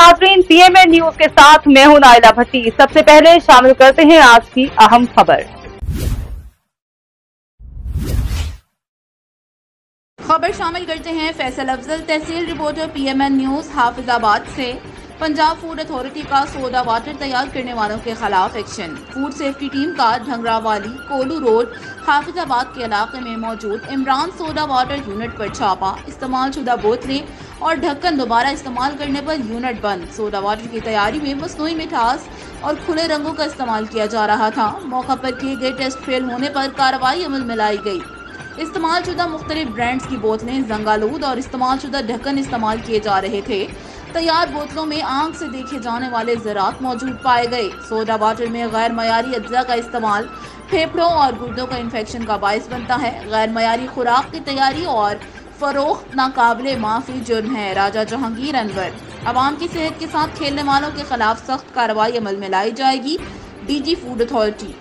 नाज़रीन, PMN news के साथ मैं हूं नाइला भट्टी। सबसे पहले शामिल करते हैं आज की अहम खबर। शामिल करते हैं फैसल अफजल, तहसील रिपोर्टर, PMN न्यूज हाफिजाबाद से। पंजाब फूड अथॉरिटी का सोडा वाटर तैयार करने वालों के खिलाफ एक्शन। फूड सेफ्टी टीम का ढंगरावाली कोलू रोड हाफिजाबाद के इलाके में मौजूद इमरान सोडा वाटर यूनिट पर छापा। इस्तेमाल शुदा बोतलें और ढक्कन दोबारा इस्तेमाल करने पर यूनिट बंद। सोडा वाटर की तैयारी में मसनूई मिठास और खुले रंगों का इस्तेमाल किया जा रहा था। मौका पर किए गए टेस्ट फेल होने पर कार्रवाई अमल में लाई गई। इस्तेमाल शुदा मुख्तलिफ ब्रांड्स की बोतलें, जंगालूद और इस्तेमाल शुदा ढक्कन इस्तेमाल किए जा रहे थे। तैयार बोतलों में आंख से देखे जाने वाले ज़रात मौजूद पाए गए। सोडा वाटर में गैर मयारी अज्जा का इस्तेमाल फेफड़ों और गुर्दों का इन्फेक्शन का बायस बनता है। गैर मयारी खुराक की तैयारी और फरोख्त नाकाबिले माफ़ी जुर्म है। राजा जहांगीर अनवर। आवाम की सेहत के साथ खेलने वालों के खिलाफ सख्त कार्रवाई अमल में लाई जाएगी। DG food authority.